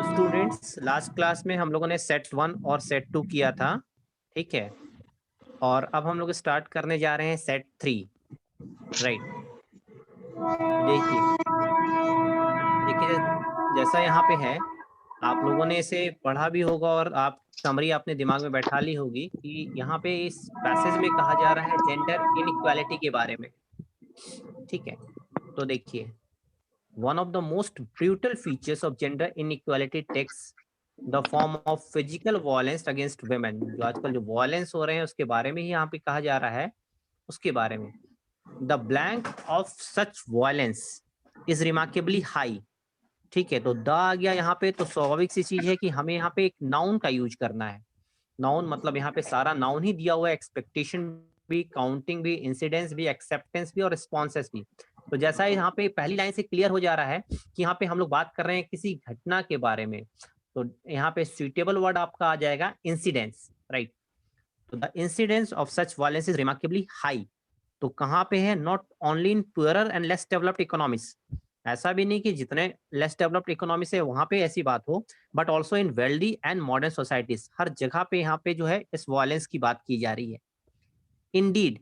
Students, last class में हम लोगों ने सेट 1 और सेट 2 किया था, ठीक है। और अब हम लोग स्टार्ट करने जा रहे हैं सेट 3, राइट। देखिए देखिए जैसा यहाँ पे है, आप लोगों ने इसे पढ़ा भी होगा और आप समरी अपने दिमाग में बैठा ली होगी कि यहाँ पे इस पैसेज में कहा जा रहा है जेंडर इनइक्वालिटी के बारे में, ठीक है। तो देखिए, one of the most brutal features of gender inequality takes the form of physical violence against women। जो आजकल जो वायलेंस हो रहे हैं उसके बारे में ही यहाँ पे कहा जा रहा है, उसके बारे में। The blank of such violence is remarkably high। ठीक है, तो द आ गया यहाँ पे, तो स्वाभाविक सी चीज है कि हमें यहाँ पे एक नाउन का यूज करना है। नाउन मतलब यहाँ पे सारा नाउन ही दिया हुआ है, एक्सपेक्टेशन भी, काउंटिंग भी, इंसिडेंस भी, एक्सेप्टेंस भी और रिस्पॉन्सेस भी। तो जैसा यहाँ पे पहली लाइन से क्लियर हो जा रहा है कि यहाँ पे हम लोग बात कर रहे हैं किसी घटना के बारे में, तो यहाँ पे सुइटेबल वर्ड आपका आ जाएगा इंसिडेंस, राइट। तो the incidence of such violence is remarkably high. तो कहाँ पे है? Not only in poorer and less developed economies, ऐसा भी नहीं कि जितने लेस डेवलप्ड इकोनॉमी से वहां पे ऐसी बात हो, but also in wealthy and modern societies, हर जगह पे यहाँ पे जो है इस वायलेंस की बात की जा रही है। Indeed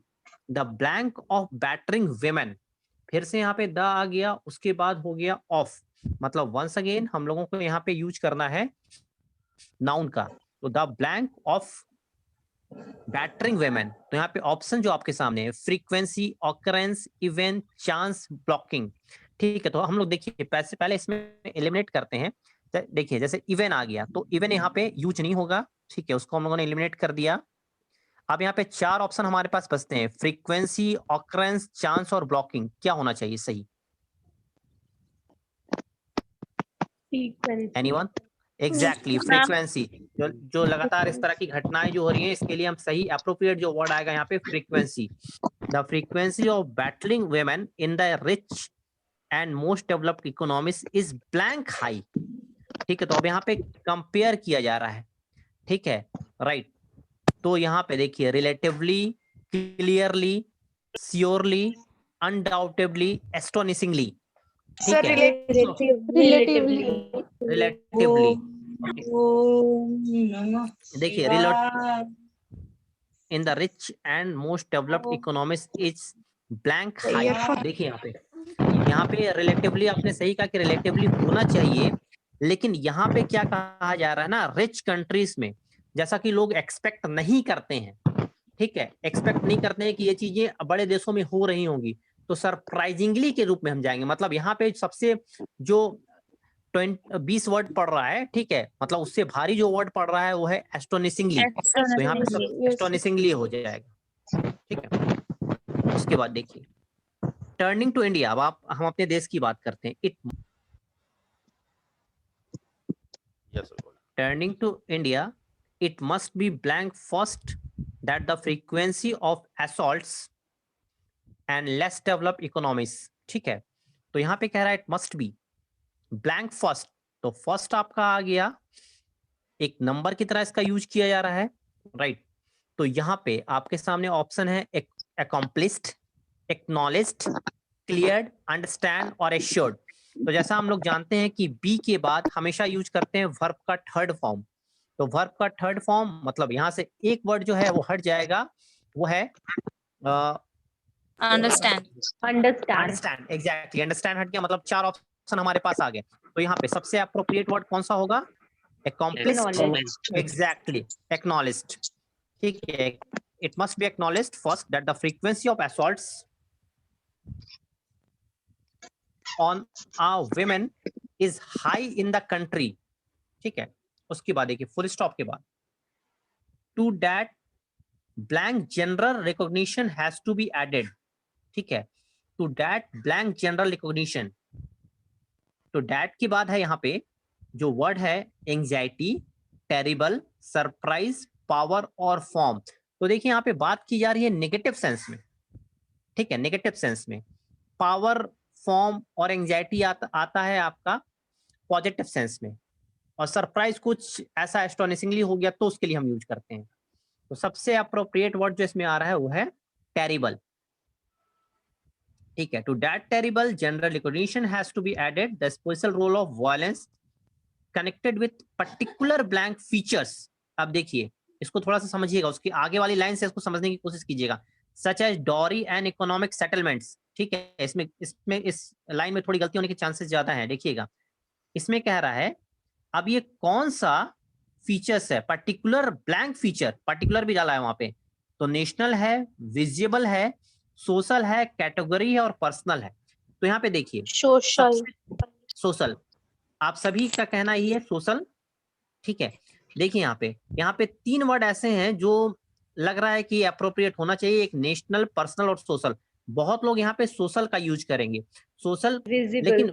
the blank of battering women, फिर से यहाँ पे द आ गया, उसके बाद हो गया ऑफ, मतलब वंस अगेन हम लोगों को यहाँ पे यूज करना है नाउन का। तो the blank of battering women, तो यहाँ पे ऑप्शन जो आपके सामने है, frequency, occurrence, event, chance, blocking. ठीक है, तो हम लोग देखिए पहले इसमें एलिमिनेट करते हैं। देखिए जैसे इवेंट आ गया, तो इवेंट यहाँ पे यूज नहीं होगा, ठीक है, उसको हम लोगों ने एलिमिनेट कर दिया। अब यहाँ पे 4 ऑप्शन हमारे पास बचते हैं, फ्रीक्वेंसी, ऑकरेंस, चांस और ब्लॉकिंग। क्या होना चाहिए सही? एनीवन? Exactly, frequency. जो लगातार इस तरह की घटनाएं जो हो रही हैं, इसके लिए हम सही अप्रोप्रिएट जो वर्ड आएगा यहाँ पे, frequency. The frequency of battling women in the rich and most developed economies is blank high. ठीक है, तो अब यहाँ पे कंपेयर किया जा रहा है, ठीक है, राइट। तो यहाँ पे देखिए, रिलेटिवली, क्लियरली, श्योरली, अनडाउटेबली, एस्टोनिशिंगली, ठीक है, रिलेटिवली रिलेटिवली। देखिए, इन the rich and most developed economies is blank high. देखिए यहाँ पे रिलेटिवली आपने सही कहा कि रिलेटिवली होना चाहिए, लेकिन यहाँ पे क्या कहा जा रहा है ना, रिच कंट्रीज में, जैसा कि लोग एक्सपेक्ट नहीं करते हैं, ठीक है, एक्सपेक्ट नहीं करते हैं कि ये चीजें बड़े देशों में हो रही होंगी, तो सरप्राइजिंगली के रूप में हम जाएंगे। मतलब यहाँ पे सबसे जो 20 वर्ड पढ़ रहा है, ठीक है, मतलब उससे भारी जो वर्ड पढ़ रहा है वो है एस्टोनिशिंगली, तो यहाँ पे सब एस्टोनिशिंगली हो जाएगा, ठीक है। उसके बाद देखिए, टर्निंग टू इंडिया, अब हम अपने देश की बात करते हैं। Turning to India, it must be blank first that the frequency of assaults and less developed economies। ठीक है, तो यहाँ पे कह रहा है it must be blank first, तो फर्स्ट आपका आ गया, एक नंबर की तरह इसका यूज किया जा रहा है, राइट। तो यहाँ पे आपके सामने ऑप्शन है accomplished, acknowledged, cleared, understand और assured। तो जैसा हम लोग जानते हैं कि बी के बाद हमेशा यूज करते हैं वर्ब का थर्ड फॉर्म, तो वर्ब का थर्ड फॉर्म मतलब यहाँ से एक वर्ड जो है वो हट जाएगा, वो है अंडरस्टैंड। अंडरस्टैंड, एग्जैक्टली, अंडरस्टैंड हट गया, मतलब 4 ऑप्शन हमारे पास आ गए। तो यहाँ पे सबसे अप्रोप्रिएट वर्ड कौन सा होगा? accomplished, एग्जैक्टली, acknowledged, ठीक है। it must be acknowledged first that the frequency of assaults on women is high in the country, ठीक है। उसके बाद देखिए फुल स्टॉप के बाद, to that blank general recognition has to be added, ठीक है, to that blank general recognition। तो that के बाद है यहाँ पे जो वर्ड है एंजाइटी, टेरिबल, सरप्राइज, पावर और फॉर्म। तो देखिए यहाँ पे बात की जा रही है नेगेटिव सेंस में, ठीक है, नेगेटिव सेंस में। पावर, फॉर्म और एंजाइटी आता है आपका पॉजिटिव सेंस में, और सरप्राइज कुछ ऐसा एस्टोनिशिंगली हो गया तो उसके लिए हम यूज करते हैं। तो सबसे अप्रोप्रिएट वर्ड जो इसमें आ रहा है वो है टेरिबल, ठीक है, to that terrible general recognition has to be added the special role of violence connected with particular blank features. अब देखिए इसको थोड़ा सा समझिएगा, उसकी आगे वाली लाइन से इसको समझने की कोशिश कीजिएगा। Such as dowry and economic settlements, ठीक है, इसमें इस लाइन में थोड़ी गलती होने के चांसेस ज्यादा है। देखिएगा इसमें कह रहा है अब ये कौन सा फीचर्स है, पर्टिकुलर ब्लैंक फीचर, पर्टिकुलर भी डाला है वहां पे, तो नेशनल है, विजिबल है, सोशल है, कैटेगरी है और पर्सनल है। तो यहाँ पे देखिए सोशल, सोशल, आप सभी का कहना ही है सोशल, ठीक है। देखिए यहाँ पे 3 वर्ड ऐसे हैं जो लग रहा है कि अप्रोप्रिएट होना चाहिए, एक नेशनल, पर्सनल और सोशल। बहुत लोग यहाँ पे सोशल का यूज करेंगे, सोशल, विजिबल,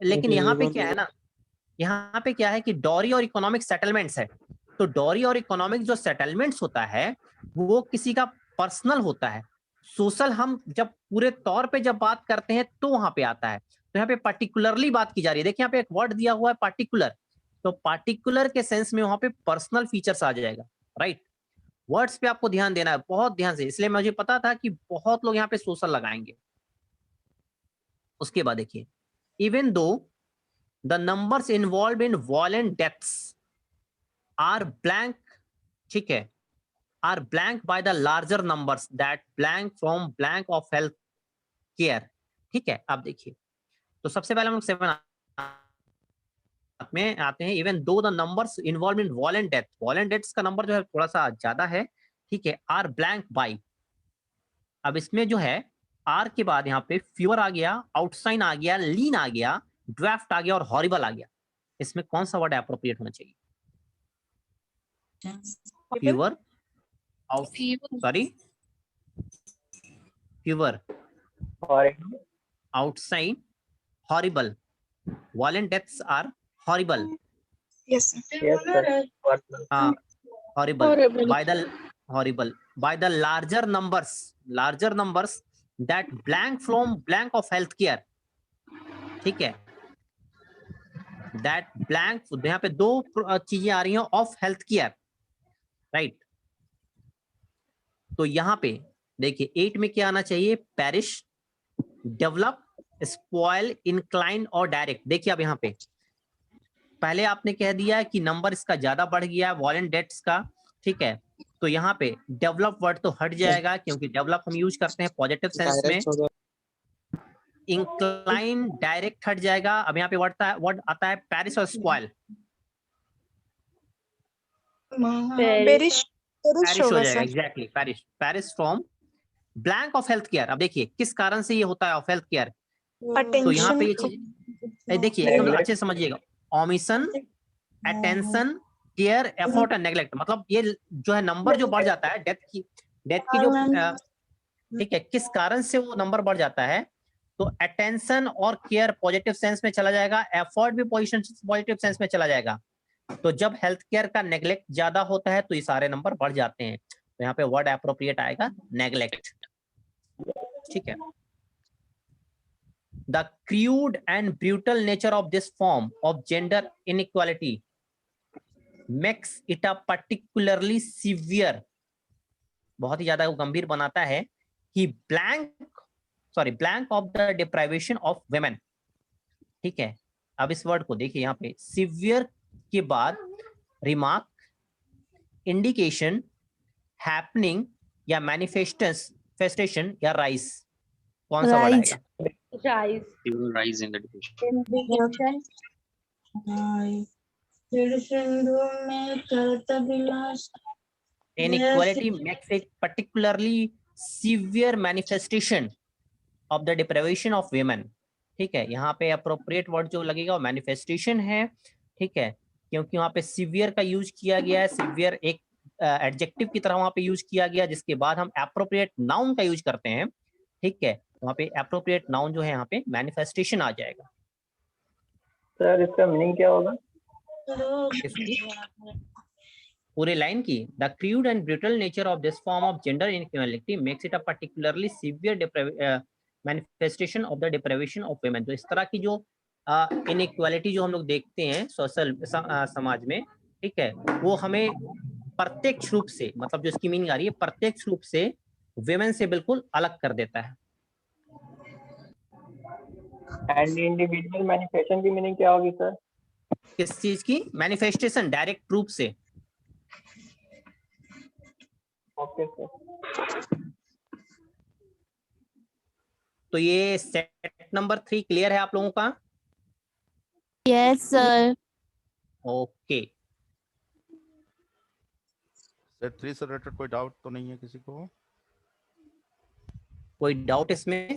लेकिन यहाँ पे क्या है ना, यहाँ पे क्या है कि डॉरी और इकोनॉमिक सेटलमेंट्स है। तो डॉरी और इकोनॉमिक जो सेटलमेंट्स होता है वो किसी का पर्सनल होता है। सोशल हम जब पूरे तौर पे जब बात करते हैं तो वहां पे आता है। तो यहाँ पे पर्टिकुलरली बात की जा रही है। देखिए यहाँ पे एक वर्ड दिया हुआ है पार्टिकुलर, तो पार्टिकुलर के सेंस में वहां पे पर्सनल फीचर्स आ जाएगा, राइट। वर्ड्स पे आपको ध्यान देना है बहुत ध्यान से, इसलिए मुझे पता था कि बहुत लोग यहाँ पे सोशल लगाएंगे। उसके बाद देखिए even though the numbers involved in violent deaths are blank, ठीक है, are blank by the larger numbers that blank from blank of health care, ठीक है। अब देखिए तो सबसे पहले हम लोग 7 में आते हैं। Even though the numbers involve in वॉलेंट deaths का नंबर जो है थोड़ा सा ज्यादा है, ठीक है, आर ब्लैंक बाई। अब इसमें जो है आर के बाद यहाँ पे फ्यूअर आ गया, आउटसाइन आ गया, लीन आ गया, ड्राफ्ट आ गया और हॉरिबल आ गया। इसमें कौन सा वर्ड अप्रोप्रिएट होना चाहिए? Fewer, sorry, fewer, outside, horrible. Violent deaths are horrible, yes, horrible horrible, by the larger numbers that blank from blank of health care, ठीक है। that blank, यहाँ पे 2 चीजें आ रही हैं, ऑफ हेल्थ केयर, राइट। तो यहाँ पे देखिए 8 में क्या आना चाहिए? पेरिश, डेवलप, स्पॉइल, इंक्लाइन और डायरेक्ट। देखिए अब यहाँ पे पहले आपने कह दिया कि नंबर इसका ज्यादा बढ़ गया वॉलेंट डेथ्स का, ठीक है। तो यहाँ पे डेवलप वर्ड तो हट जाएगा क्योंकि डेवलप हम यूज करते हैं पॉजिटिव सेंस में। इंक्लाइन, डायरेक्ट हट जाएगा। अब यहाँ पे वर्ड आता है पेरिश और स्पॉइल। पेरिश, पेरिश हो जाएगा, exactly, perish from blank of health care. अब देखिए किस कारण से ये होता है ऑफ हेल्थ केयर, तो यहाँ पे ये चीज देखिए एकदम अच्छे से समझिएगा। Omission, attention, care, effort and neglect, मतलब ये जो है नंबर जो बढ़ जाता है डेथ की जो, ठीक है, किस कारण से वो नंबर बढ़ जाता है, तो अटेंशन और केयर पॉजिटिव सेंस में चला जाएगा, एफर्ट भी पॉजिटिव सेंस में चला जाएगा। तो जब हेल्थ केयर का नेग्लेक्ट ज्यादा होता है तो ये सारे नंबर बढ़ जाते हैं। तो यहाँ पे वर्ड एप्रोप्रिएट आएगा नेग्लेक्ट, ठीक है। The crude and brutal nature of this form of gender inequality makes it a particularly severe, बहुत ही ज्यादा गंभीर बनाता है कि blank of the deprivation of women, ठीक है। अब इस वर्ड को देखिए यहाँ पे सिवियर के बाद रिमार्क, इंडिकेशन, हैपनिंग या मैनिफेस्टेशन या राइज, कौन सा वर्ड आएगा? rise, rise in education. Inequality makes a particularly severe manifestation of the deprivation of women, ठीक है। यहाँ पे अप्रोप्रिएट वर्ड जो लगेगा वो मैनिफेस्टेशन है, ठीक है, क्योंकि वहाँ पे सिवियर का यूज किया गया है। सिवियर एक एडजेक्टिव की तरह वहाँ पे यूज किया गया, जिसके बाद हम अप्रोप्रिएट नाउन का यूज करते हैं, ठीक है। वहाँ पे अप्रोप्रिएट नाउन जो है यहाँ पे मैनिफेस्टेशन आ जाएगा। सर इसका मीनिंग क्या होगा? पूरे लाइन की the crude and brutal nature of this form of gender inequality makes it a particularly severe manifestation of the deprivation of women. तो इस तरह की जो इनइक्वालिटी जो हम लोग देखते हैं सोशल समाज में, ठीक है, वो हमें प्रत्यक्ष रूप से, मतलब जो इसकी मीनिंग आ रही है प्रत्यक्ष रूप से वुमेन से बिल्कुल अलग कर देता है। एंड इंडिविजुअल मैनिफेस्टेशन की मीनिंग क्या होगी सर? किस चीज की मैनिफेस्टेशन? डायरेक्ट प्रूफ से। Okay sir. तो ये सेट नंबर 3 क्लियर है आप लोगों का? Yes sir. ओके। सेट 3 से रिलेटेड कोई डाउट तो नहीं है किसी को? कोई डाउट इसमें?